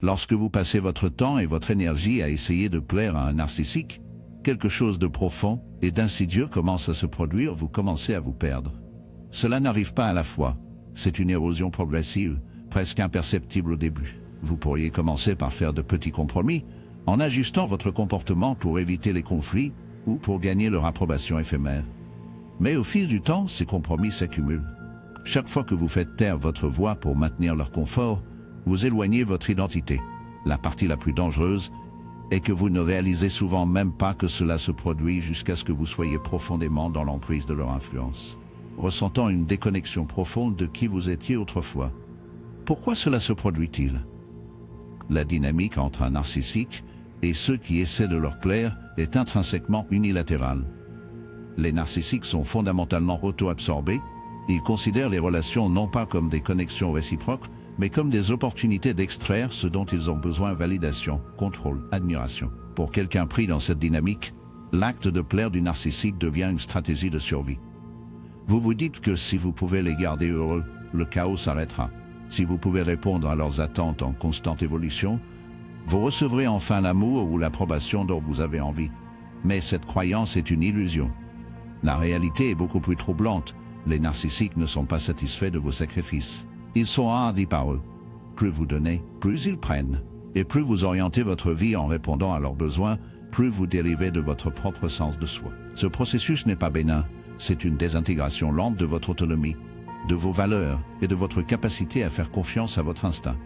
Lorsque vous passez votre temps et votre énergie à essayer de plaire à un narcissique, quelque chose de profond et d'insidieux commence à se produire, vous commencez à vous perdre. Cela n'arrive pas à la fois, c'est une érosion progressive, presque imperceptible au début. Vous pourriez commencer par faire de petits compromis, en ajustant votre comportement pour éviter les conflits ou pour gagner leur approbation éphémère. Mais au fil du temps, ces compromis s'accumulent. Chaque fois que vous faites taire votre voix pour maintenir leur confort, vous éloignez votre identité. La partie la plus dangereuse est que vous ne réalisez souvent même pas que cela se produit jusqu'à ce que vous soyez profondément dans l'emprise de leur influence, ressentant une déconnexion profonde de qui vous étiez autrefois. Pourquoi cela se produit-il? La dynamique entre un narcissique et ceux qui essaient de leur plaire est intrinsèquement unilatérale. Les narcissiques sont fondamentalement auto-absorbés. Ils considèrent les relations non pas comme des connexions réciproques, mais comme des opportunités d'extraire ce dont ils ont besoin: validation, contrôle, admiration. Pour quelqu'un pris dans cette dynamique, l'acte de plaire du narcissique devient une stratégie de survie. Vous vous dites que si vous pouvez les garder heureux, le chaos s'arrêtera. Si vous pouvez répondre à leurs attentes en constante évolution, vous recevrez enfin l'amour ou l'approbation dont vous avez envie. Mais cette croyance est une illusion. La réalité est beaucoup plus troublante. Les narcissiques ne sont pas satisfaits de vos sacrifices. Ils sont hardis par eux. Plus vous donnez, plus ils prennent. Et plus vous orientez votre vie en répondant à leurs besoins, plus vous dérivez de votre propre sens de soi. Ce processus n'est pas bénin. C'est une désintégration lente de votre autonomie, de vos valeurs et de votre capacité à faire confiance à votre instinct.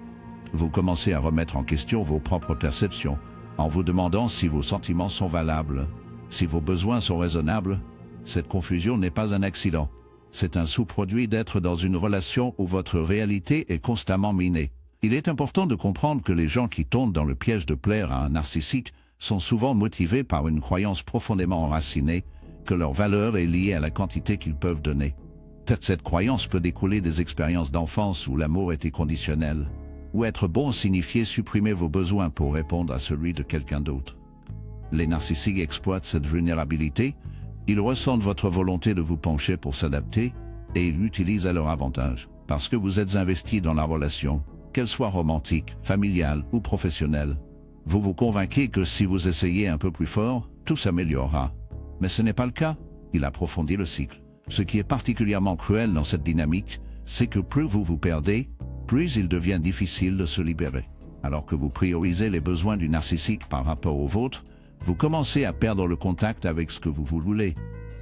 Vous commencez à remettre en question vos propres perceptions, en vous demandant si vos sentiments sont valables, si vos besoins sont raisonnables. Cette confusion n'est pas un accident. C'est un sous-produit d'être dans une relation où votre réalité est constamment minée. Il est important de comprendre que les gens qui tombent dans le piège de plaire à un narcissique sont souvent motivés par une croyance profondément enracinée que leur valeur est liée à la quantité qu'ils peuvent donner. Peut-être cette croyance peut découler des expériences d'enfance où l'amour était conditionnel, où être bon signifiait supprimer vos besoins pour répondre à celui de quelqu'un d'autre. Les narcissiques exploitent cette vulnérabilité. Ils ressentent votre volonté de vous pencher pour s'adapter et ils l'utilisent à leur avantage. Parce que vous êtes investi dans la relation, qu'elle soit romantique, familiale ou professionnelle, vous vous convainquez que si vous essayez un peu plus fort, tout s'améliorera. Mais ce n'est pas le cas. Il approfondit le cycle. Ce qui est particulièrement cruel dans cette dynamique, c'est que plus vous vous perdez, plus il devient difficile de se libérer. Alors que vous priorisez les besoins du narcissique par rapport aux vôtres, vous commencez à perdre le contact avec ce que vous voulez,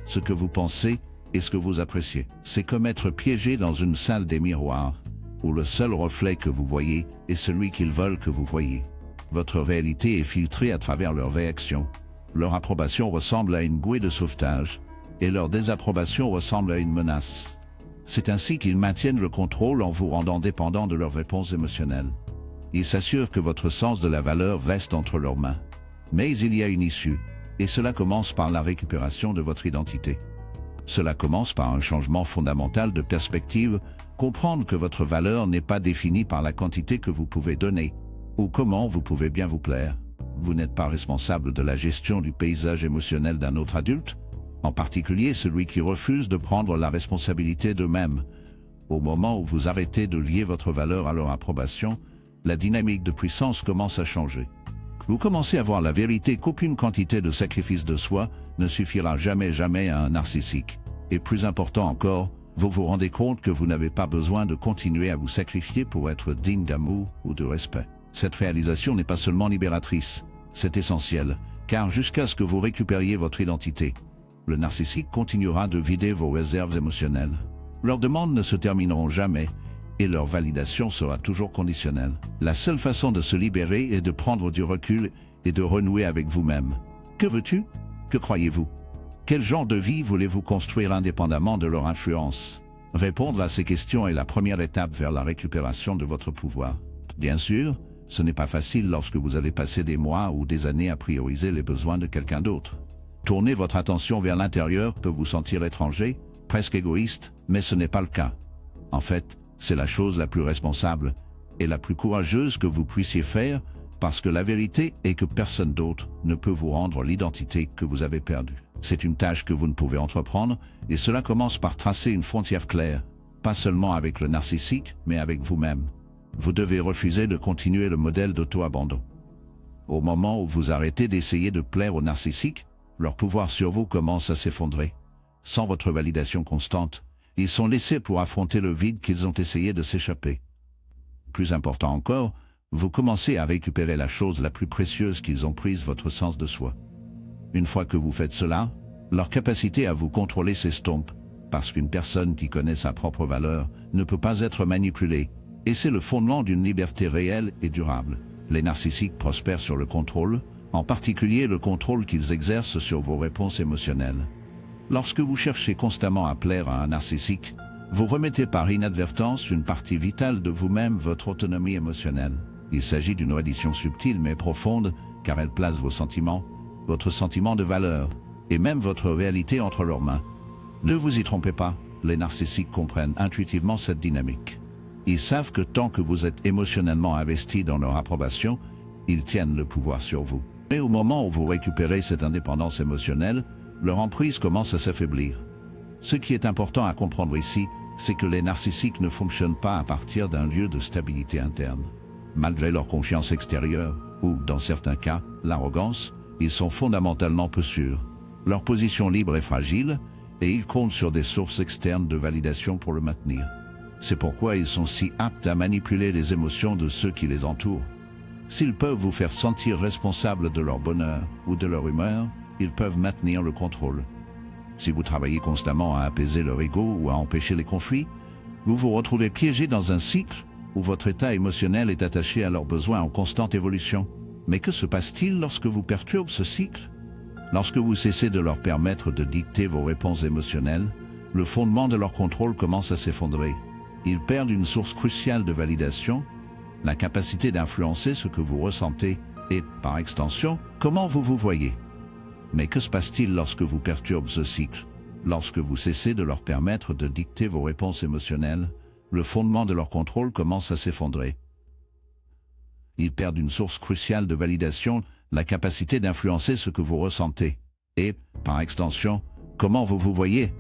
ce que vous pensez et ce que vous appréciez. C'est comme être piégé dans une salle des miroirs, où le seul reflet que vous voyez est celui qu'ils veulent que vous voyez. Votre réalité est filtrée à travers leurs réactions. Leur approbation ressemble à une bouée de sauvetage, et leur désapprobation ressemble à une menace. C'est ainsi qu'ils maintiennent le contrôle en vous rendant dépendant de leurs réponses émotionnelles. Ils s'assurent que votre sens de la valeur reste entre leurs mains. Mais il y a une issue, et cela commence par la récupération de votre identité. Cela commence par un changement fondamental de perspective, comprendre que votre valeur n'est pas définie par la quantité que vous pouvez donner, ou comment vous pouvez bien vous plaire. Vous n'êtes pas responsable de la gestion du paysage émotionnel d'un autre adulte, en particulier celui qui refuse de prendre la responsabilité d'eux-mêmes. Au moment où vous arrêtez de lier votre valeur à leur approbation, la dynamique de puissance commence à changer. Vous commencez à voir la vérité qu'aucune quantité de sacrifice de soi ne suffira jamais à un narcissique. Et plus important encore, vous vous rendez compte que vous n'avez pas besoin de continuer à vous sacrifier pour être digne d'amour ou de respect. Cette réalisation n'est pas seulement libératrice, c'est essentiel, car jusqu'à ce que vous récupériez votre identité, le narcissique continuera de vider vos réserves émotionnelles. Leurs demandes ne se termineront jamais, et leur validation sera toujours conditionnelle. La seule façon de se libérer est de prendre du recul et de renouer avec vous-même. Que veux-tu? Que croyez-vous? Quel genre de vie voulez-vous construire indépendamment de leur influence? Répondre à ces questions est la première étape vers la récupération de votre pouvoir. Bien sûr, ce n'est pas facile lorsque vous avez passé des mois ou des années à prioriser les besoins de quelqu'un d'autre. Tourner votre attention vers l'intérieur peut vous sentir étranger, presque égoïste, mais ce n'est pas le cas. En fait, c'est la chose la plus responsable et la plus courageuse que vous puissiez faire, parce que la vérité est que personne d'autre ne peut vous rendre l'identité que vous avez perdue. C'est une tâche que vous ne pouvez entreprendre, et cela commence par tracer une frontière claire, pas seulement avec le narcissique, mais avec vous-même. Vous devez refuser de continuer le modèle d'auto-abandon. Au moment où vous arrêtez d'essayer de plaire aux narcissiques, leur pouvoir sur vous commence à s'effondrer. Sans votre validation constante, ils sont laissés pour affronter le vide qu'ils ont essayé de s'échapper. Plus important encore, vous commencez à récupérer la chose la plus précieuse qu'ils ont prise, votre sens de soi. Une fois que vous faites cela, leur capacité à vous contrôler s'estompe, parce qu'une personne qui connaît sa propre valeur ne peut pas être manipulée, et c'est le fondement d'une liberté réelle et durable. Les narcissiques prospèrent sur le contrôle, en particulier le contrôle qu'ils exercent sur vos réponses émotionnelles. Lorsque vous cherchez constamment à plaire à un narcissique, vous remettez par inadvertance une partie vitale de vous-même, votre autonomie émotionnelle. Il s'agit d'une reddition subtile mais profonde, car elle place vos sentiments, votre sentiment de valeur, et même votre réalité entre leurs mains. Ne vous y trompez pas, les narcissiques comprennent intuitivement cette dynamique. Ils savent que tant que vous êtes émotionnellement investi dans leur approbation, ils tiennent le pouvoir sur vous. Mais au moment où vous récupérez cette indépendance émotionnelle, leur emprise commence à s'affaiblir. Ce qui est important à comprendre ici, c'est que les narcissiques ne fonctionnent pas à partir d'un lieu de stabilité interne. Malgré leur confiance extérieure, ou, dans certains cas, l'arrogance, ils sont fondamentalement peu sûrs. Leur position libre est fragile, et ils comptent sur des sources externes de validation pour le maintenir. C'est pourquoi ils sont si aptes à manipuler les émotions de ceux qui les entourent. S'ils peuvent vous faire sentir responsable de leur bonheur ou de leur humeur, ils peuvent maintenir le contrôle. Si vous travaillez constamment à apaiser leur ego ou à empêcher les conflits, vous vous retrouvez piégé dans un cycle où votre état émotionnel est attaché à leurs besoins en constante évolution. Mais que se passe-t-il lorsque vous perturbez ce cycle? Lorsque vous cessez de leur permettre de dicter vos réponses émotionnelles, le fondement de leur contrôle commence à s'effondrer. Ils perdent une source cruciale de validation, la capacité d'influencer ce que vous ressentez et, par extension, comment vous vous voyez. Mais que se passe-t-il lorsque vous perturbez ce cycle? Lorsque vous cessez de leur permettre de dicter vos réponses émotionnelles, le fondement de leur contrôle commence à s'effondrer. Ils perdent une source cruciale de validation, la capacité d'influencer ce que vous ressentez et, par extension, comment vous vous voyez.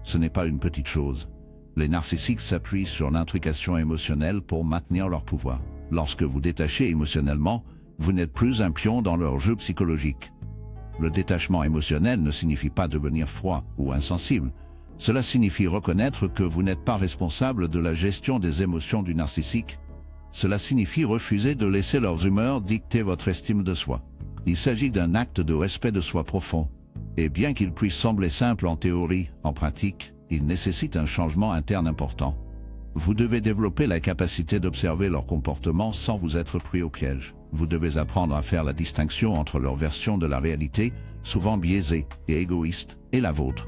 Ce n'est pas une petite chose. Les narcissiques s'appuient sur l'intrication émotionnelle pour maintenir leur pouvoir. Lorsque vous détachez émotionnellement, vous n'êtes plus un pion dans leur jeu psychologique. Le détachement émotionnel ne signifie pas devenir froid ou insensible. Cela signifie reconnaître que vous n'êtes pas responsable de la gestion des émotions du narcissique. Cela signifie refuser de laisser leurs humeurs dicter votre estime de soi. Il s'agit d'un acte de respect de soi profond. Et bien qu'il puisse sembler simple en théorie, en pratique, il nécessite un changement interne important. Vous devez développer la capacité d'observer leur comportement sans vous être pris au piège. Vous devez apprendre à faire la distinction entre leur version de la réalité, souvent biaisée et égoïste, et la vôtre.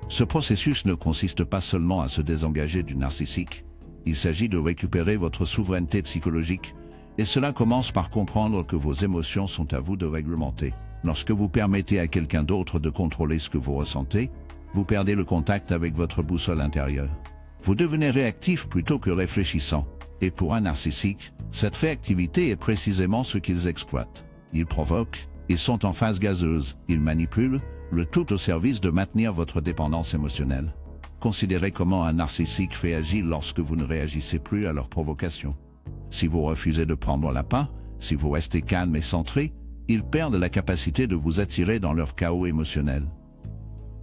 Ce processus ne consiste pas seulement à se désengager du narcissique. Il s'agit de récupérer votre souveraineté psychologique, et cela commence par comprendre que vos émotions sont à vous de réglementer. Lorsque vous permettez à quelqu'un d'autre de contrôler ce que vous ressentez, vous perdez le contact avec votre boussole intérieure. Vous devenez réactif plutôt que réfléchissant. Et pour un narcissique, cette réactivité est précisément ce qu'ils exploitent. Ils provoquent, ils sont en phase gazeuse, ils manipulent, le tout au service de maintenir votre dépendance émotionnelle. Considérez comment un narcissique réagit lorsque vous ne réagissez plus à leur provocation. Si vous refusez de prendre l'appât, si vous restez calme et centré, ils perdent la capacité de vous attirer dans leur chaos émotionnel.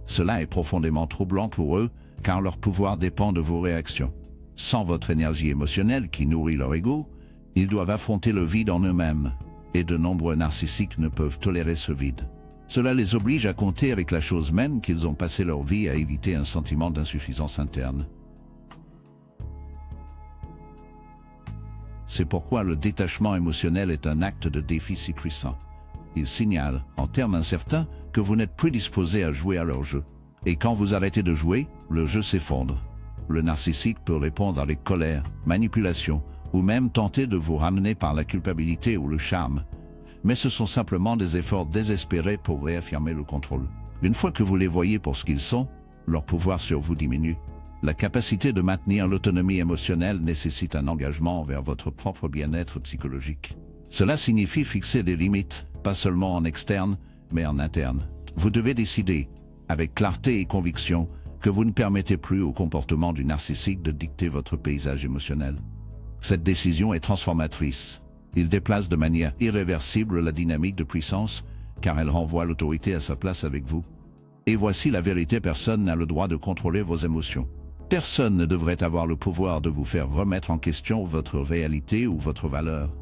Cela est profondément troublant pour eux, car leur pouvoir dépend de vos réactions. Sans votre énergie émotionnelle qui nourrit leur ego, ils doivent affronter le vide en eux-mêmes, et de nombreux narcissiques ne peuvent tolérer ce vide. Cela les oblige à compter avec la chose même qu'ils ont passé leur vie à éviter, un sentiment d'insuffisance interne. C'est pourquoi le détachement émotionnel est un acte de défi si puissant. Il signale, en termes incertains, que vous n'êtes plus disposé à jouer à leur jeu. Et quand vous arrêtez de jouer, le jeu s'effondre. Le narcissique peut répondre avec colère, manipulation, ou même tenter de vous ramener par la culpabilité ou le charme. Mais ce sont simplement des efforts désespérés pour réaffirmer le contrôle. Une fois que vous les voyez pour ce qu'ils sont, leur pouvoir sur vous diminue. La capacité de maintenir l'autonomie émotionnelle nécessite un engagement envers votre propre bien-être psychologique. Cela signifie fixer des limites, pas seulement en externe, mais en interne. Vous devez décider, avec clarté et conviction, que vous ne permettez plus au comportement du narcissique de dicter votre paysage émotionnel. Cette décision est transformatrice. Il déplace de manière irréversible la dynamique de puissance, car elle renvoie l'autorité à sa place avec vous. Et voici la vérité, personne n'a le droit de contrôler vos émotions. Personne ne devrait avoir le pouvoir de vous faire remettre en question votre réalité ou votre valeur.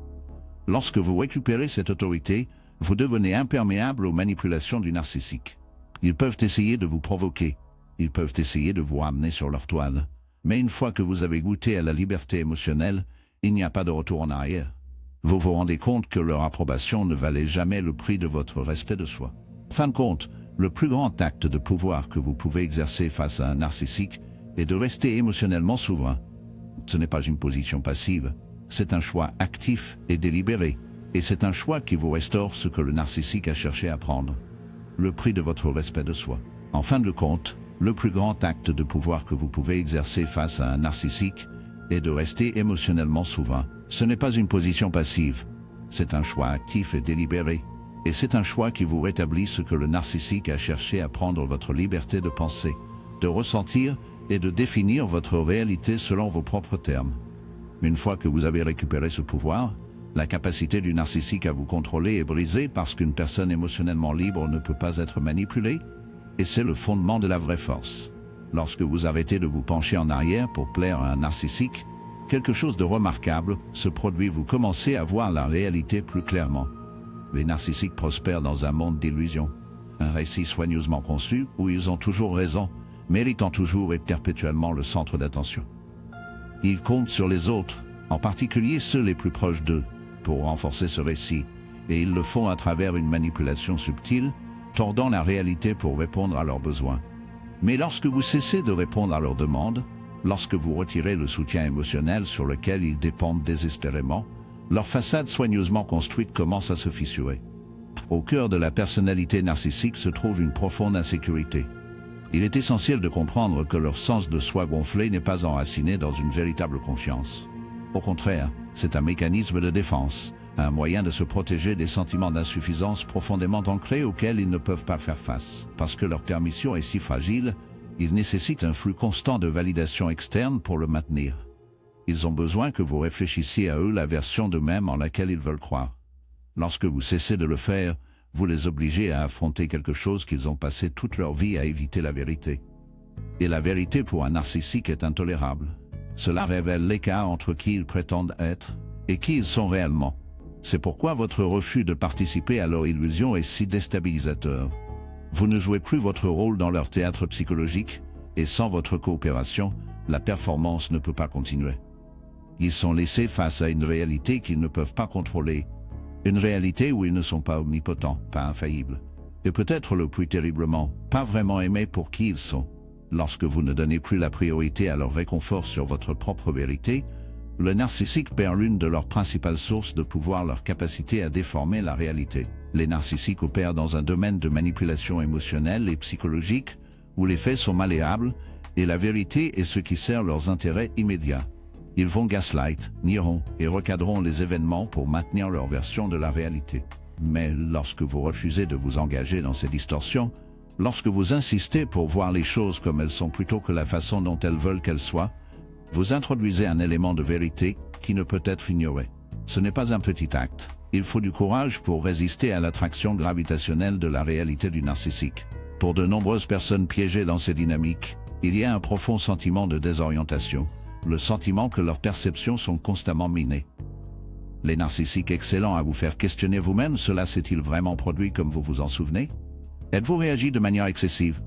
Lorsque vous récupérez cette autorité, vous devenez imperméable aux manipulations du narcissique. Ils peuvent essayer de vous provoquer, ils peuvent essayer de vous ramener sur leur toile. Mais une fois que vous avez goûté à la liberté émotionnelle, il n'y a pas de retour en arrière. Vous vous rendez compte que leur approbation ne valait jamais le prix de votre respect de soi. En fin de compte, le plus grand acte de pouvoir que vous pouvez exercer face à un narcissique est de rester émotionnellement souverain. Ce n'est pas une position passive, c'est un choix actif et délibéré, et c'est un choix qui vous restaure ce que le narcissique a cherché à prendre. Le prix de votre respect de soi. En fin de compte, le plus grand acte de pouvoir que vous pouvez exercer face à un narcissique est de rester émotionnellement souverain. Ce n'est pas une position passive, c'est un choix actif et délibéré. Et c'est un choix qui vous rétablit ce que le narcissique a cherché à prendre, votre liberté de penser, de ressentir et de définir votre réalité selon vos propres termes. Une fois que vous avez récupéré ce pouvoir, la capacité du narcissique à vous contrôler est brisée parce qu'une personne émotionnellement libre ne peut pas être manipulée, et c'est le fondement de la vraie force. Lorsque vous arrêtez de vous pencher en arrière pour plaire à un narcissique, quelque chose de remarquable se produit, vous commencez à voir la réalité plus clairement. Les narcissiques prospèrent dans un monde d'illusions, un récit soigneusement conçu où ils ont toujours raison, méritant toujours et perpétuellement le centre d'attention. Ils comptent sur les autres, en particulier ceux les plus proches d'eux, pour renforcer ce récit, et ils le font à travers une manipulation subtile, tordant la réalité pour répondre à leurs besoins. Mais lorsque vous cessez de répondre à leurs demandes, lorsque vous retirez le soutien émotionnel sur lequel ils dépendent désespérément, leur façade soigneusement construite commence à se fissurer. Au cœur de la personnalité narcissique se trouve une profonde insécurité. Il est essentiel de comprendre que leur sens de soi gonflé n'est pas enraciné dans une véritable confiance. Au contraire, c'est un mécanisme de défense, un moyen de se protéger des sentiments d'insuffisance profondément ancrés auxquels ils ne peuvent pas faire face. Parce que leur permission est si fragile, ils nécessitent un flux constant de validation externe pour le maintenir. Ils ont besoin que vous réfléchissiez à eux la version d'eux-mêmes en laquelle ils veulent croire. Lorsque vous cessez de le faire, vous les obligez à affronter quelque chose qu'ils ont passé toute leur vie à éviter, la vérité. Et la vérité pour un narcissique est intolérable. Cela révèle l'écart entre qui ils prétendent être et qui ils sont réellement. C'est pourquoi votre refus de participer à leur illusion est si déstabilisateur. Vous ne jouez plus votre rôle dans leur théâtre psychologique, et sans votre coopération, la performance ne peut pas continuer. Ils sont laissés face à une réalité qu'ils ne peuvent pas contrôler, une réalité où ils ne sont pas omnipotents, pas infaillibles, et peut-être le plus terriblement, pas vraiment aimés pour qui ils sont. Lorsque vous ne donnez plus la priorité à leur réconfort sur votre propre vérité, le narcissique perd l'une de leurs principales sources de pouvoir, leur capacité à déformer la réalité. Les narcissiques opèrent dans un domaine de manipulation émotionnelle et psychologique, où les faits sont malléables, et la vérité est ce qui sert leurs intérêts immédiats. Ils vont gaslight, nieront et recadreront les événements pour maintenir leur version de la réalité. Mais lorsque vous refusez de vous engager dans ces distorsions, lorsque vous insistez pour voir les choses comme elles sont plutôt que la façon dont elles veulent qu'elles soient, vous introduisez un élément de vérité qui ne peut être ignoré. Ce n'est pas un petit acte. Il faut du courage pour résister à l'attraction gravitationnelle de la réalité du narcissique. Pour de nombreuses personnes piégées dans ces dynamiques, il y a un profond sentiment de désorientation, le sentiment que leurs perceptions sont constamment minées. Les narcissiques excellents à vous faire questionner vous-même, cela s'est-il vraiment produit comme vous vous en souvenez? Êtes-vous réagi de manière excessive?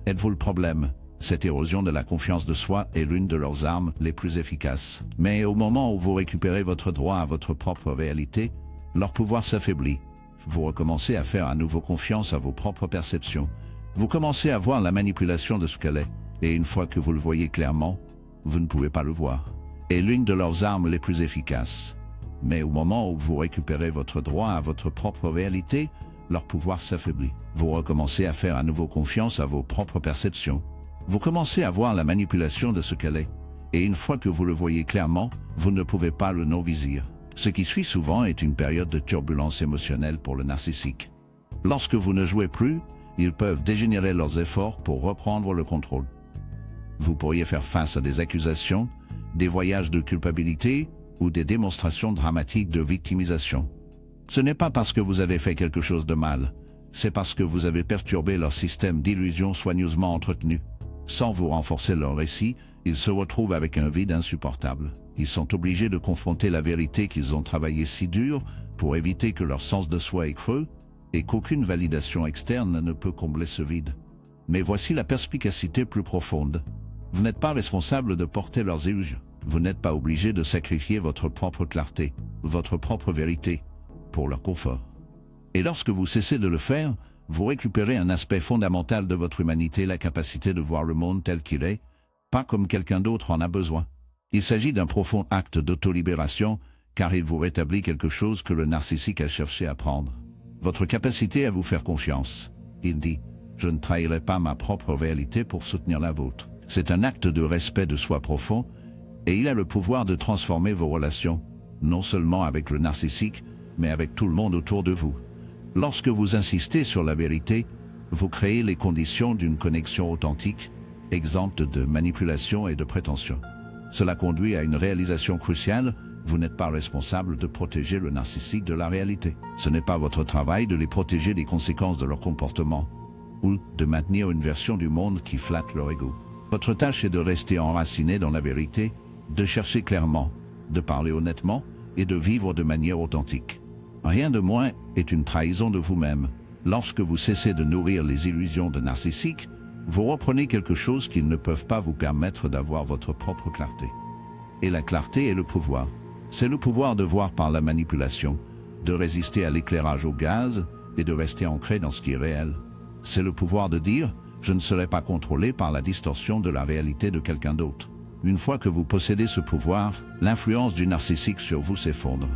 Êtes-vous le problème? Cette érosion de la confiance de soi est l'une de leurs armes les plus efficaces. Mais au moment où vous récupérez votre droit à votre propre réalité, leur pouvoir s'affaiblit. Vous recommencez à faire à nouveau confiance à vos propres perceptions. Vous commencez à voir la manipulation de ce qu'elle est. Et une fois que vous le voyez clairement, vous ne pouvez pas le voir. Et l'une de leurs armes les plus efficaces. Mais au moment où vous récupérez votre droit à votre propre réalité, leur pouvoir s'affaiblit. Vous recommencez à faire à nouveau confiance à vos propres perceptions. Vous commencez à voir la manipulation de ce qu'elle est. Et une fois que vous le voyez clairement, vous ne pouvez pas le non-vizir. Ce qui suit souvent est une période de turbulence émotionnelle pour le narcissique. Lorsque vous ne jouez plus, ils peuvent dégénérer leurs efforts pour reprendre le contrôle. Vous pourriez faire face à des accusations, des voyages de culpabilité ou des démonstrations dramatiques de victimisation. Ce n'est pas parce que vous avez fait quelque chose de mal, c'est parce que vous avez perturbé leur système d'illusion soigneusement entretenu. Sans vous renforcer leur récit, ils se retrouvent avec un vide insupportable. Ils sont obligés de confronter la vérité qu'ils ont travaillé si dur pour éviter que leur sens de soi est creux et qu'aucune validation externe ne peut combler ce vide. Mais voici la perspicacité plus profonde. Vous n'êtes pas responsable de porter leurs illusions. Vous n'êtes pas obligé de sacrifier votre propre clarté, votre propre vérité, pour leur confort. Et lorsque vous cessez de le faire, vous récupérez un aspect fondamental de votre humanité, la capacité de voir le monde tel qu'il est, pas comme quelqu'un d'autre en a besoin. Il s'agit d'un profond acte d'autolibération, car il vous rétablit quelque chose que le narcissique a cherché à prendre. Votre capacité à vous faire confiance. Il dit « Je ne trahirai pas ma propre réalité pour soutenir la vôtre ». C'est un acte de respect de soi profond, et il a le pouvoir de transformer vos relations, non seulement avec le narcissique, mais avec tout le monde autour de vous. Lorsque vous insistez sur la vérité, vous créez les conditions d'une connexion authentique, exempte de manipulation et de prétention. Cela conduit à une réalisation cruciale: vous n'êtes pas responsable de protéger le narcissique de la réalité. Ce n'est pas votre travail de les protéger des conséquences de leur comportement, ou de maintenir une version du monde qui flatte leur ego. Votre tâche est de rester enraciné dans la vérité, de chercher clairement, de parler honnêtement et de vivre de manière authentique. Rien de moins est une trahison de vous-même. Lorsque vous cessez de nourrir les illusions de narcissiques, vous reprenez quelque chose qu'ils ne peuvent pas vous permettre d'avoir: votre propre clarté. Et la clarté est le pouvoir. C'est le pouvoir de voir par la manipulation, de résister à l'éclairage au gaz et de rester ancré dans ce qui est réel. C'est le pouvoir de dire « je ne serai pas contrôlé par la distorsion de la réalité de quelqu'un d'autre ». Une fois que vous possédez ce pouvoir, l'influence du narcissique sur vous s'effondre.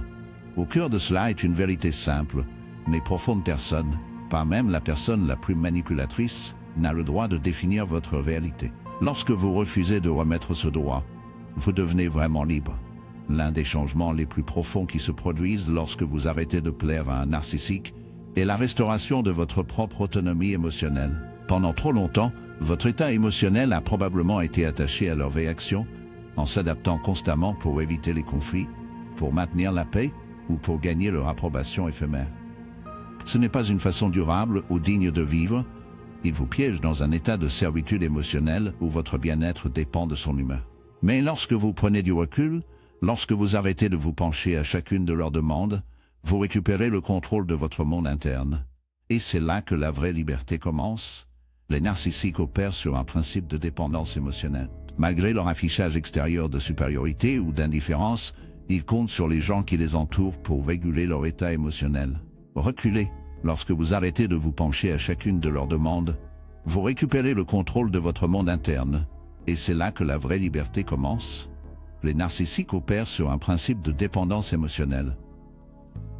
Au cœur de cela est une vérité simple, mais profonde: personne, pas même la personne la plus manipulatrice, n'a le droit de définir votre réalité. Lorsque vous refusez de remettre ce droit, vous devenez vraiment libre. L'un des changements les plus profonds qui se produisent lorsque vous arrêtez de plaire à un narcissique est la restauration de votre propre autonomie émotionnelle. Pendant trop longtemps, votre état émotionnel a probablement été attaché à leurs réactions, en s'adaptant constamment pour éviter les conflits, pour maintenir la paix ou pour gagner leur approbation éphémère. Ce n'est pas une façon durable ou digne de vivre. Il vous piège dans un état de servitude émotionnelle où votre bien-être dépend de son humeur. Mais lorsque vous prenez du recul, lorsque vous arrêtez de vous pencher à chacune de leurs demandes, vous récupérez le contrôle de votre monde interne. Et c'est là que la vraie liberté commence. Les narcissiques opèrent sur un principe de dépendance émotionnelle. Malgré leur affichage extérieur de supériorité ou d'indifférence, ils comptent sur les gens qui les entourent pour réguler leur état émotionnel. Reculez. Lorsque vous arrêtez de vous pencher à chacune de leurs demandes, vous récupérez le contrôle de votre monde interne. Et c'est là que la vraie liberté commence. Les narcissiques opèrent sur un principe de dépendance émotionnelle.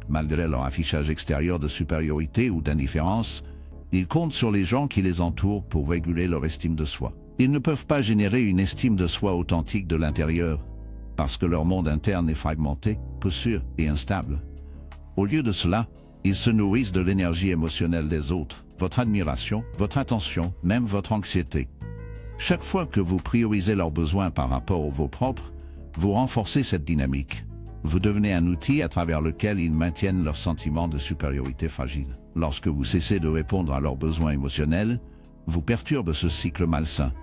Malgré leur affichage extérieur de supériorité ou d'indifférence, ils comptent sur les gens qui les entourent pour réguler leur estime de soi. Ils ne peuvent pas générer une estime de soi authentique de l'intérieur, parce que leur monde interne est fragmenté, peu sûr et instable. Au lieu de cela, ils se nourrissent de l'énergie émotionnelle des autres, votre admiration, votre attention, même votre anxiété. Chaque fois que vous priorisez leurs besoins par rapport aux vos propres, vous renforcez cette dynamique. Vous devenez un outil à travers lequel ils maintiennent leur sentiment de supériorité fragile. Lorsque vous cessez de répondre à leurs besoins émotionnels, vous perturbez ce cycle malsain.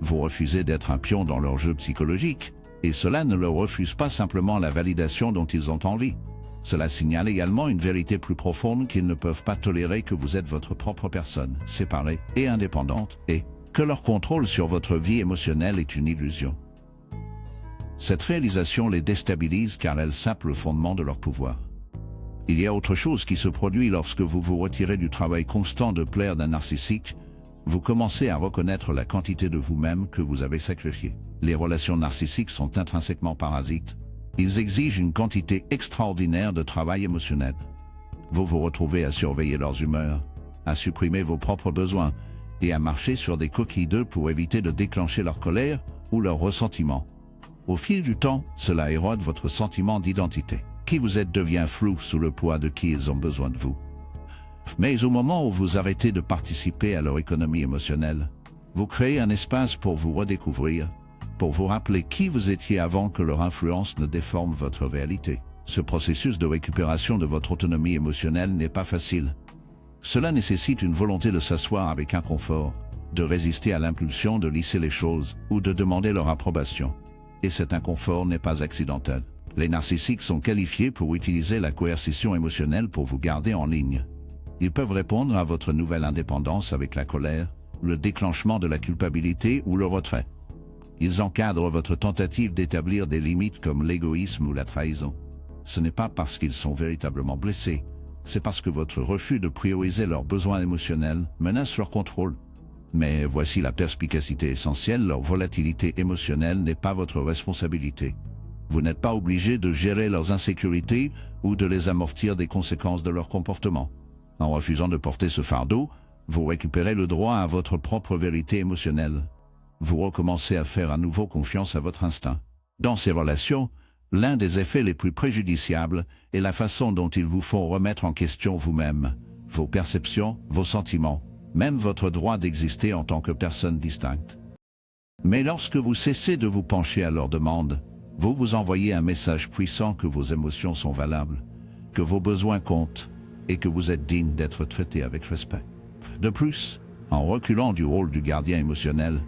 Vous refusez d'être un pion dans leur jeu psychologique, et cela ne leur refuse pas simplement la validation dont ils ont envie. Cela signale également une vérité plus profonde: qu'ils ne peuvent pas tolérer que vous êtes votre propre personne, séparée et indépendante, et que leur contrôle sur votre vie émotionnelle est une illusion. Cette réalisation les déstabilise car elle sape le fondement de leur pouvoir. Il y a autre chose qui se produit lorsque vous vous retirez du travail constant de plaire d'un narcissique. Vous commencez à reconnaître la quantité de vous-même que vous avez sacrifiée. Les relations narcissiques sont intrinsèquement parasites. Ils exigent une quantité extraordinaire de travail émotionnel. Vous vous retrouvez à surveiller leurs humeurs, à supprimer vos propres besoins et à marcher sur des coquilles d'œufs pour éviter de déclencher leur colère ou leur ressentiment. Au fil du temps, cela érode votre sentiment d'identité. Qui vous êtes devient flou sous le poids de qui ils ont besoin de vous. Mais au moment où vous arrêtez de participer à leur économie émotionnelle, vous créez un espace pour vous redécouvrir, pour vous rappeler qui vous étiez avant que leur influence ne déforme votre réalité. Ce processus de récupération de votre autonomie émotionnelle n'est pas facile. Cela nécessite une volonté de s'asseoir avec inconfort, de résister à l'impulsion de lisser les choses ou de demander leur approbation. Et cet inconfort n'est pas accidentel. Les narcissiques sont qualifiés pour utiliser la coercition émotionnelle pour vous garder en ligne. Ils peuvent répondre à votre nouvelle indépendance avec la colère, le déclenchement de la culpabilité ou le retrait. Ils encadrent votre tentative d'établir des limites comme l'égoïsme ou la trahison. Ce n'est pas parce qu'ils sont véritablement blessés, c'est parce que votre refus de prioriser leurs besoins émotionnels menace leur contrôle. Mais voici la perspicacité essentielle, leur volatilité émotionnelle n'est pas votre responsabilité. Vous n'êtes pas obligé de gérer leurs insécurités ou de les amortir des conséquences de leur comportement. En refusant de porter ce fardeau, vous récupérez le droit à votre propre vérité émotionnelle. Vous recommencez à faire à nouveau confiance à votre instinct. Dans ces relations, l'un des effets les plus préjudiciables est la façon dont ils vous font remettre en question vous-même, vos perceptions, vos sentiments, même votre droit d'exister en tant que personne distincte. Mais lorsque vous cessez de vous pencher à leur demande, vous vous envoyez un message puissant que vos émotions sont valables, que vos besoins comptent et que vous êtes digne d'être traité avec respect. De plus, en reculant du rôle du gardien émotionnel,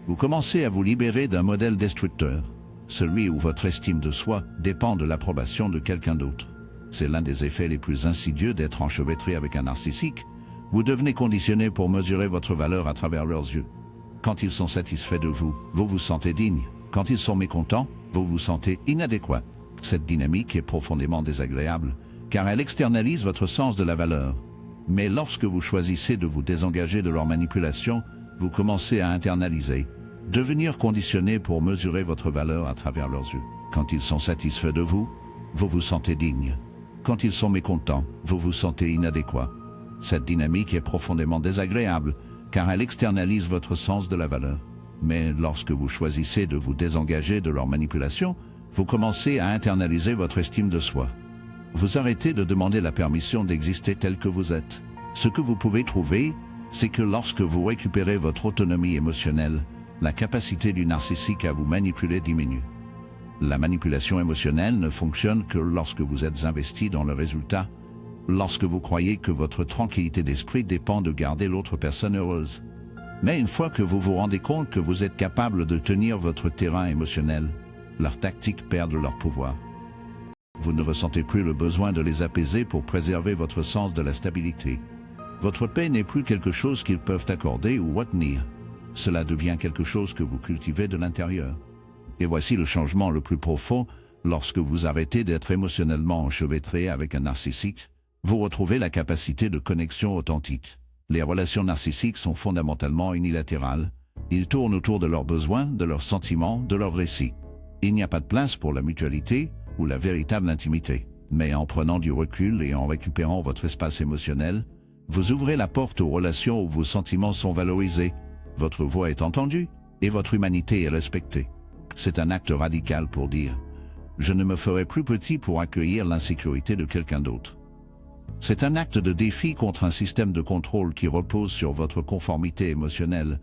vous commencez à vous libérer d'un modèle destructeur, celui où votre estime de soi dépend de l'approbation de quelqu'un d'autre. C'est l'un des effets les plus insidieux d'être enchevêtré avec un narcissique. Vous devenez conditionné pour mesurer votre valeur à travers leurs yeux. Quand ils sont satisfaits de vous, vous vous sentez digne. Quand ils sont mécontents, vous vous sentez inadéquat. Cette dynamique est profondément désagréable, car elle externalise votre sens de la valeur. Mais lorsque vous choisissez de vous désengager de leur manipulation, vous commencez à internaliser, devenir conditionné pour mesurer votre valeur à travers leurs yeux. Quand ils sont satisfaits de vous, vous vous sentez digne. Quand ils sont mécontents, vous vous sentez inadéquat. Cette dynamique est profondément désagréable, car elle externalise votre sens de la valeur. Mais lorsque vous choisissez de vous désengager de leur manipulation, vous commencez à internaliser votre estime de soi. Vous arrêtez de demander la permission d'exister tel que vous êtes. Ce que vous pouvez trouver, c'est que lorsque vous récupérez votre autonomie émotionnelle, la capacité du narcissique à vous manipuler diminue. La manipulation émotionnelle ne fonctionne que lorsque vous êtes investi dans le résultat, lorsque vous croyez que votre tranquillité d'esprit dépend de garder l'autre personne heureuse. Mais une fois que vous vous rendez compte que vous êtes capable de tenir votre terrain émotionnel, leurs tactiques perdent leur pouvoir. Vous ne ressentez plus le besoin de les apaiser pour préserver votre sens de la stabilité. Votre paix n'est plus quelque chose qu'ils peuvent accorder ou retenir. Cela devient quelque chose que vous cultivez de l'intérieur. Et voici le changement le plus profond, lorsque vous arrêtez d'être émotionnellement enchevêtré avec un narcissique, vous retrouvez la capacité de connexion authentique. Les relations narcissiques sont fondamentalement unilatérales. Ils tournent autour de leurs besoins, de leurs sentiments, de leurs récits. Il n'y a pas de place pour la mutualité ou la véritable intimité. Mais en prenant du recul et en récupérant votre espace émotionnel, vous ouvrez la porte aux relations où vos sentiments sont valorisés, votre voix est entendue et votre humanité est respectée. C'est un acte radical pour dire « Je ne me ferai plus petit pour accueillir l'insécurité de quelqu'un d'autre ». C'est un acte de défi contre un système de contrôle qui repose sur votre conformité émotionnelle,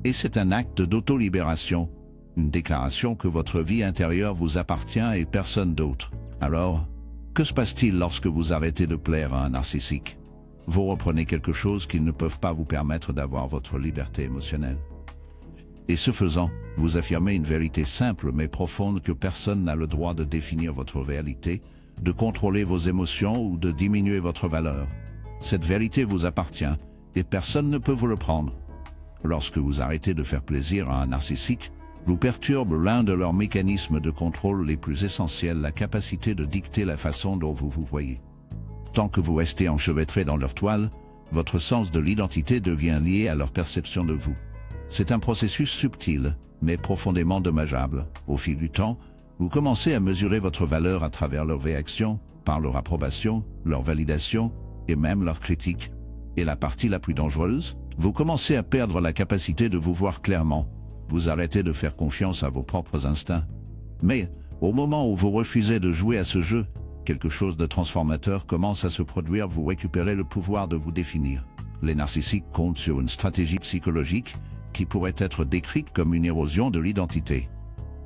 et c'est un acte d'auto-libération, une déclaration que votre vie intérieure vous appartient et personne d'autre. Alors, que se passe-t-il lorsque vous arrêtez de plaire à un narcissique ? Vous reprenez quelque chose qu'ils ne peuvent pas vous permettre d'avoir, votre liberté émotionnelle. Et ce faisant, vous affirmez une vérité simple mais profonde que personne n'a le droit de définir votre réalité, de contrôler vos émotions ou de diminuer votre valeur. Cette vérité vous appartient et personne ne peut vous le prendre. Lorsque vous arrêtez de faire plaisir à un narcissique, vous perturbez l'un de leurs mécanismes de contrôle les plus essentiels, la capacité de dicter la façon dont vous vous voyez. Tant que vous restez enchevêtré dans leur toile, votre sens de l'identité devient lié à leur perception de vous. C'est un processus subtil, mais profondément dommageable. Au fil du temps, vous commencez à mesurer votre valeur à travers leurs réactions, par leur approbation, leur validation et même leur critique. Et la partie la plus dangereuse, vous commencez à perdre la capacité de vous voir clairement. Vous arrêtez de faire confiance à vos propres instincts. Mais, au moment où vous refusez de jouer à ce jeu, quelque chose de transformateur commence à se produire, vous récupérez le pouvoir de vous définir. Les narcissiques comptent sur une stratégie psychologique qui pourrait être décrite comme une érosion de l'identité.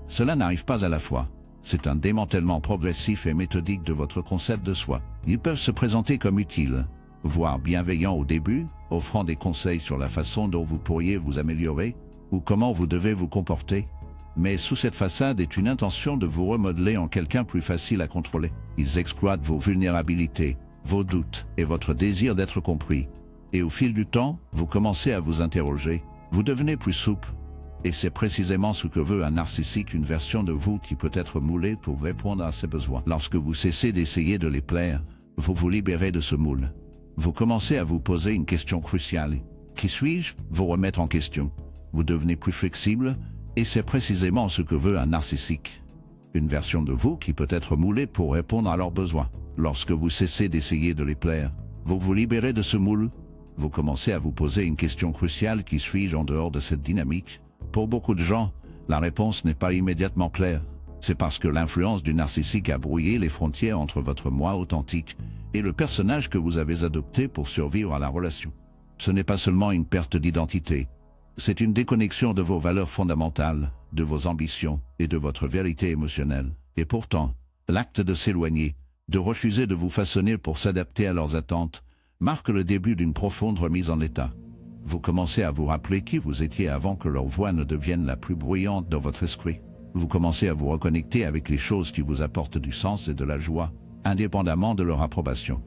Cela n'arrive pas à la fois. C'est un démantèlement progressif et méthodique de votre concept de soi. Ils peuvent se présenter comme utiles, voire bienveillants au début, offrant des conseils sur la façon dont vous pourriez vous améliorer, ou comment vous devez vous comporter. Mais sous cette façade est une intention de vous remodeler en quelqu'un plus facile à contrôler. Ils exploitent vos vulnérabilités, vos doutes et votre désir d'être compris. Et au fil du temps, vous commencez à vous interroger, vous devenez plus souple. Et c'est précisément ce que veut un narcissique, une version de vous qui peut être moulée pour répondre à ses besoins. Lorsque vous cessez d'essayer de les plaire, vous vous libérez de ce moule. Vous commencez à vous poser une question cruciale. Qui suis-je? Vous remettre en question. Vous devenez plus flexible, et c'est précisément ce que veut un narcissique. Une version de vous qui peut être moulée pour répondre à leurs besoins. Lorsque vous cessez d'essayer de les plaire, vous vous libérez de ce moule. Vous commencez à vous poser une question cruciale. Qui suis-je en dehors de cette dynamique? Pour beaucoup de gens, la réponse n'est pas immédiatement claire. C'est parce que l'influence du narcissique a brouillé les frontières entre votre moi authentique et le personnage que vous avez adopté pour survivre à la relation. Ce n'est pas seulement une perte d'identité, c'est une déconnexion de vos valeurs fondamentales, de vos ambitions et de votre vérité émotionnelle. Et pourtant, l'acte de s'éloigner, de refuser de vous façonner pour s'adapter à leurs attentes, marque le début d'une profonde remise en état. Vous commencez à vous rappeler qui vous étiez avant que leur voix ne devienne la plus bruyante dans votre esprit. Vous commencez à vous reconnecter avec les choses qui vous apportent du sens et de la joie, indépendamment de leur approbation.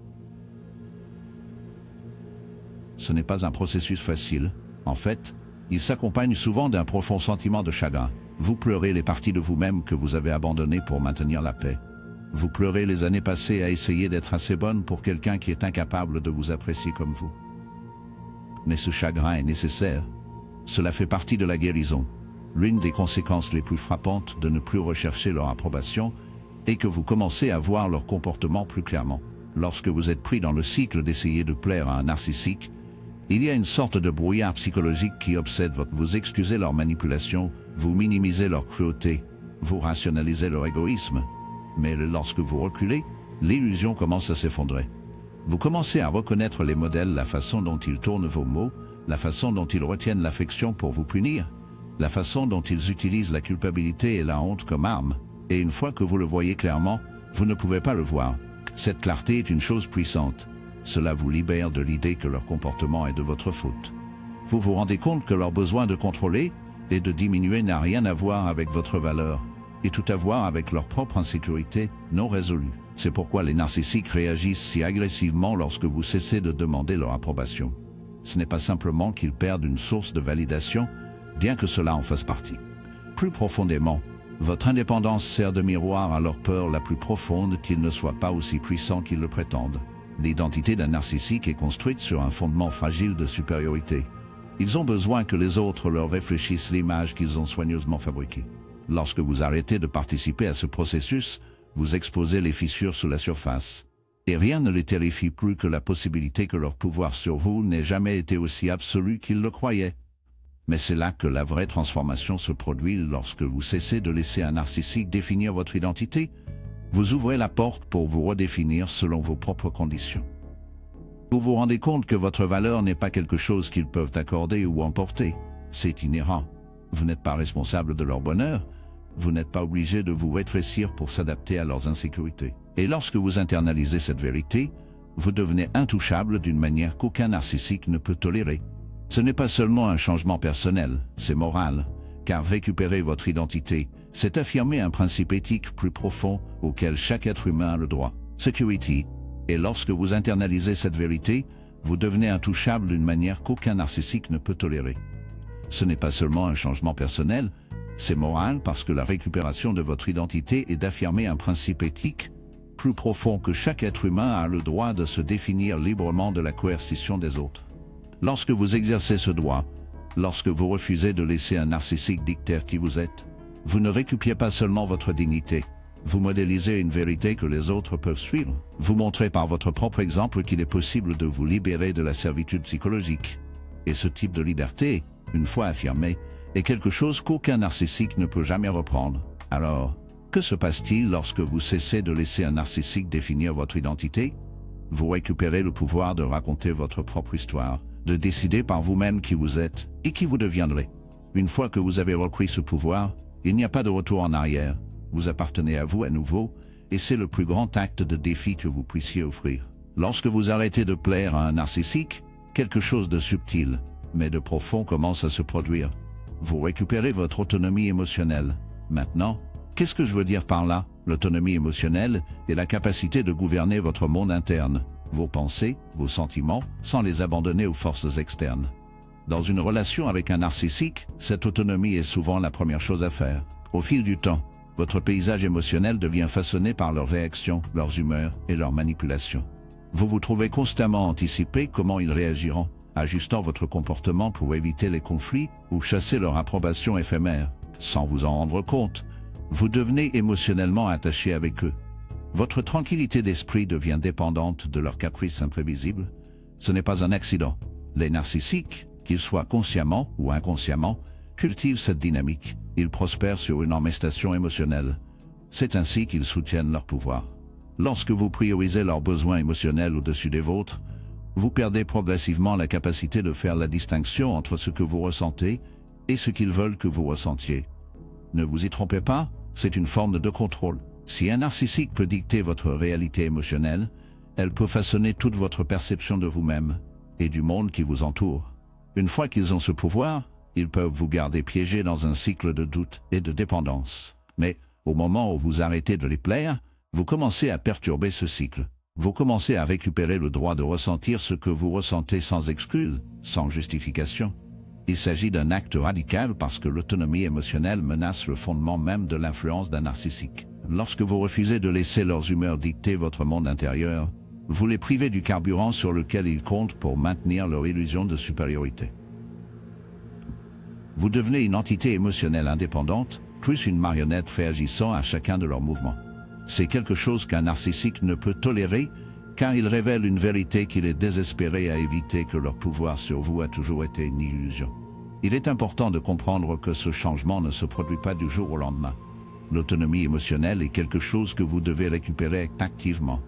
Ce n'est pas un processus facile. En fait, il s'accompagne souvent d'un profond sentiment de chagrin. Vous pleurez les parties de vous-même que vous avez abandonnées pour maintenir la paix. Vous pleurez les années passées à essayer d'être assez bonne pour quelqu'un qui est incapable de vous apprécier comme vous. Mais ce chagrin est nécessaire. Cela fait partie de la guérison. L'une des conséquences les plus frappantes de ne plus rechercher leur approbation est que vous commencez à voir leur comportement plus clairement. Lorsque vous êtes pris dans le cycle d'essayer de plaire à un narcissique, il y a une sorte de brouillard psychologique qui obsède votre... Vous excusez leur manipulation, vous minimisez leur cruauté, vous rationalisez leur égoïsme. Mais lorsque vous reculez, l'illusion commence à s'effondrer. Vous commencez à reconnaître les modèles, la façon dont ils tournent vos mots, la façon dont ils retiennent l'affection pour vous punir, la façon dont ils utilisent la culpabilité et la honte comme armes. Et une fois que vous le voyez clairement, vous ne pouvez pas le voir. Cette clarté est une chose puissante. Cela vous libère de l'idée que leur comportement est de votre faute. Vous vous rendez compte que leur besoin de contrôler et de diminuer n'a rien à voir avec votre valeur, et tout à voir avec leur propre insécurité non résolue. C'est pourquoi les narcissiques réagissent si agressivement lorsque vous cessez de demander leur approbation. Ce n'est pas simplement qu'ils perdent une source de validation, bien que cela en fasse partie. Plus profondément, votre indépendance sert de miroir à leur peur la plus profonde qu'ils ne soient pas aussi puissants qu'ils le prétendent. L'identité d'un narcissique est construite sur un fondement fragile de supériorité. Ils ont besoin que les autres leur réfléchissent l'image qu'ils ont soigneusement fabriquée. Lorsque vous arrêtez de participer à ce processus, vous exposez les fissures sous la surface. Et rien ne les terrifie plus que la possibilité que leur pouvoir sur vous n'ait jamais été aussi absolu qu'ils le croyaient. Mais c'est là que la vraie transformation se produit lorsque vous cessez de laisser un narcissique définir votre identité. Vous ouvrez la porte pour vous redéfinir selon vos propres conditions. Vous vous rendez compte que votre valeur n'est pas quelque chose qu'ils peuvent accorder ou emporter. C'est inhérent. Vous n'êtes pas responsable de leur bonheur. Vous n'êtes pas obligé de vous rétrécir pour s'adapter à leurs insécurités. Et lorsque vous internalisez cette vérité, vous devenez intouchable d'une manière qu'aucun narcissique ne peut tolérer. Ce n'est pas seulement un changement personnel, c'est moral, car récupérer votre identité, c'est affirmer un principe éthique plus profond auquel chaque être humain a le droit. Security. Et lorsque vous internalisez cette vérité, vous devenez intouchable d'une manière qu'aucun narcissique ne peut tolérer. Ce n'est pas seulement un changement personnel, c'est moral parce que la récupération de votre identité est d'affirmer un principe éthique plus profond que chaque être humain a le droit de se définir librement de la coercition des autres. Lorsque vous exercez ce droit, lorsque vous refusez de laisser un narcissique dicter qui vous êtes, vous ne récupérez pas seulement votre dignité, vous modélisez une vérité que les autres peuvent suivre. Vous montrez par votre propre exemple qu'il est possible de vous libérer de la servitude psychologique. Et ce type de liberté, une fois affirmée, est quelque chose qu'aucun narcissique ne peut jamais reprendre. Alors, que se passe-t-il lorsque vous cessez de laisser un narcissique définir votre identité? Vous récupérez le pouvoir de raconter votre propre histoire, de décider par vous-même qui vous êtes et qui vous deviendrez. Une fois que vous avez repris ce pouvoir, Il n'y a pas de retour en arrière. Vous appartenez à vous à nouveau, et c'est le plus grand acte de défi que vous puissiez offrir. Lorsque vous arrêtez de plaire à un narcissique, quelque chose de subtil, mais de profond commence à se produire. Vous récupérez votre autonomie émotionnelle. Maintenant, qu'est-ce que je veux dire par là? L'autonomie émotionnelle est la capacité de gouverner votre monde interne, vos pensées, vos sentiments, sans les abandonner aux forces externes. Dans une relation avec un narcissique, cette autonomie est souvent la première chose à faire. Au fil du temps, votre paysage émotionnel devient façonné par leurs réactions, leurs humeurs et leurs manipulations. Vous vous trouvez constamment anticiper comment ils réagiront, ajustant votre comportement pour éviter les conflits ou chasser leur approbation éphémère. Sans vous en rendre compte, vous devenez émotionnellement attaché avec eux. Votre tranquillité d'esprit devient dépendante de leurs caprices imprévisibles. Ce n'est pas un accident. Les narcissiques, qu'ils soient consciemment ou inconsciemment, cultivent cette dynamique. Ils prospèrent sur une orchestration émotionnelle. C'est ainsi qu'ils soutiennent leur pouvoir. Lorsque vous priorisez leurs besoins émotionnels au-dessus des vôtres, vous perdez progressivement la capacité de faire la distinction entre ce que vous ressentez et ce qu'ils veulent que vous ressentiez. Ne vous y trompez pas, c'est une forme de contrôle. Si un narcissique peut dicter votre réalité émotionnelle, elle peut façonner toute votre perception de vous-même et du monde qui vous entoure. Une fois qu'ils ont ce pouvoir, ils peuvent vous garder piégé dans un cycle de doute et de dépendance. Mais, au moment où vous arrêtez de les plaire, vous commencez à perturber ce cycle. Vous commencez à récupérer le droit de ressentir ce que vous ressentez sans excuse, sans justification. Il s'agit d'un acte radical parce que l'autonomie émotionnelle menace le fondement même de l'influence d'un narcissique. Lorsque vous refusez de laisser leurs humeurs dicter votre monde intérieur, vous les privez du carburant sur lequel ils comptent pour maintenir leur illusion de supériorité. Vous devenez une entité émotionnelle indépendante, plus une marionnette réagissant à chacun de leurs mouvements. C'est quelque chose qu'un narcissique ne peut tolérer, car il révèle une vérité qu'il est désespéré à éviter, que leur pouvoir sur vous a toujours été une illusion. Il est important de comprendre que ce changement ne se produit pas du jour au lendemain. L'autonomie émotionnelle est quelque chose que vous devez récupérer activement.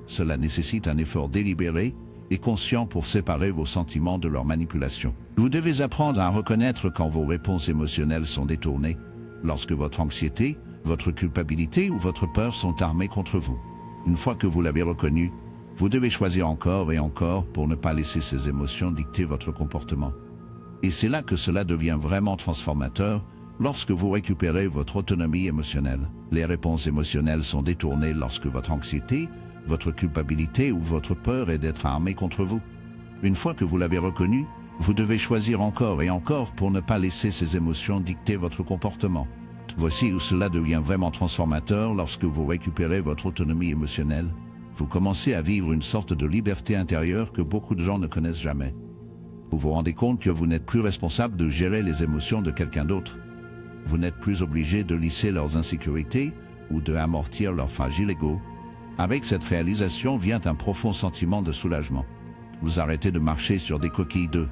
Cela nécessite un effort délibéré et conscient pour séparer vos sentiments de leur manipulation. Vous devez apprendre à reconnaître quand vos réponses émotionnelles sont détournées, lorsque votre anxiété, votre culpabilité ou votre peur sont armées contre vous. Une fois que vous l'avez reconnu, vous devez choisir encore et encore pour ne pas laisser ces émotions dicter votre comportement. Et c'est là que cela devient vraiment transformateur, lorsque vous récupérez votre autonomie émotionnelle. Les réponses émotionnelles sont détournées lorsque votre anxiété, votre culpabilité ou votre peur est d'être armée contre vous. Une fois que vous l'avez reconnu, vous devez choisir encore et encore pour ne pas laisser ces émotions dicter votre comportement. Voici où cela devient vraiment transformateur lorsque vous récupérez votre autonomie émotionnelle. Vous commencez à vivre une sorte de liberté intérieure que beaucoup de gens ne connaissent jamais. Vous vous rendez compte que vous n'êtes plus responsable de gérer les émotions de quelqu'un d'autre. Vous n'êtes plus obligé de lisser leurs insécurités ou de amortir leur fragile ego. Avec cette réalisation vient un profond sentiment de soulagement. Vous arrêtez de marcher sur des coquilles d'œufs.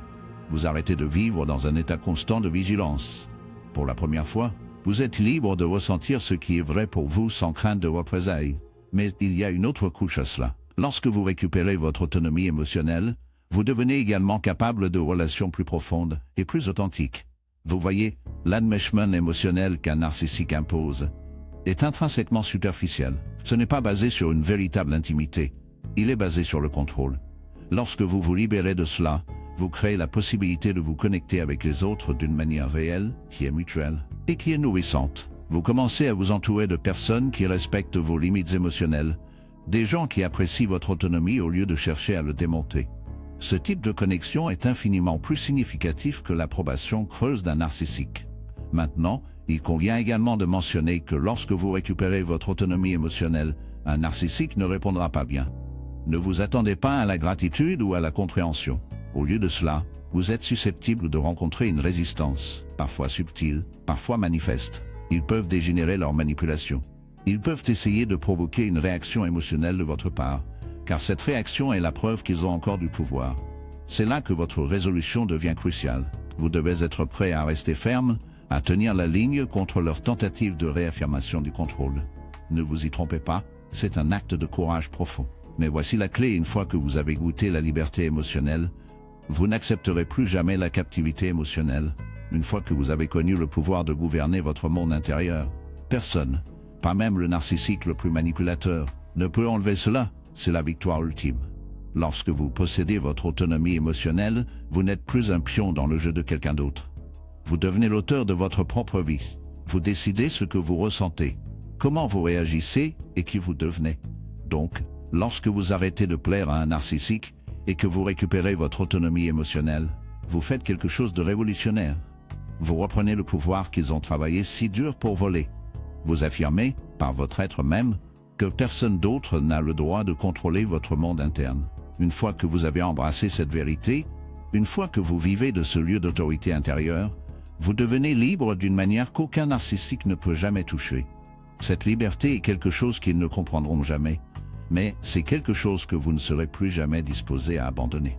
Vous arrêtez de vivre dans un état constant de vigilance. Pour la première fois, vous êtes libre de ressentir ce qui est vrai pour vous sans crainte de représailles. Mais il y a une autre couche à cela. Lorsque vous récupérez votre autonomie émotionnelle, vous devenez également capable de relations plus profondes et plus authentiques. Vous voyez, l'enmeshment émotionnel qu'un narcissique impose est intrinsèquement superficiel. Ce n'est pas basé sur une véritable intimité. Il est basé sur le contrôle. Lorsque vous vous libérez de cela, vous créez la possibilité de vous connecter avec les autres d'une manière réelle, qui est mutuelle et qui est nourrissante. Vous commencez à vous entourer de personnes qui respectent vos limites émotionnelles, des gens qui apprécient votre autonomie au lieu de chercher à le démonter. Ce type de connexion est infiniment plus significatif que l'approbation creuse d'un narcissique. Maintenant, il convient également de mentionner que lorsque vous récupérez votre autonomie émotionnelle, un narcissique ne répondra pas bien. Ne vous attendez pas à la gratitude ou à la compréhension. Au lieu de cela, vous êtes susceptible de rencontrer une résistance, parfois subtile, parfois manifeste. Ils peuvent dégénérer leur manipulation. Ils peuvent essayer de provoquer une réaction émotionnelle de votre part, car cette réaction est la preuve qu'ils ont encore du pouvoir. C'est là que votre résolution devient cruciale. Vous devez être prêt à rester ferme, à tenir la ligne contre leur tentative de réaffirmation du contrôle. Ne vous y trompez pas, c'est un acte de courage profond. Mais voici la clé: une fois que vous avez goûté la liberté émotionnelle, vous n'accepterez plus jamais la captivité émotionnelle. Une fois que vous avez connu le pouvoir de gouverner votre monde intérieur, personne, pas même le narcissique le plus manipulateur, ne peut enlever cela. C'est la victoire ultime. Lorsque vous possédez votre autonomie émotionnelle, vous n'êtes plus un pion dans le jeu de quelqu'un d'autre. Vous devenez l'auteur de votre propre vie. Vous décidez ce que vous ressentez, comment vous réagissez et qui vous devenez. Donc, lorsque vous arrêtez de plaire à un narcissique et que vous récupérez votre autonomie émotionnelle, vous faites quelque chose de révolutionnaire. Vous reprenez le pouvoir qu'ils ont travaillé si dur pour voler. Vous affirmez, par votre être même, que personne d'autre n'a le droit de contrôler votre monde interne. Une fois que vous avez embrassé cette vérité, une fois que vous vivez de ce lieu d'autorité intérieure, vous devenez libre d'une manière qu'aucun narcissique ne peut jamais toucher. Cette liberté est quelque chose qu'ils ne comprendront jamais, mais c'est quelque chose que vous ne serez plus jamais disposé à abandonner.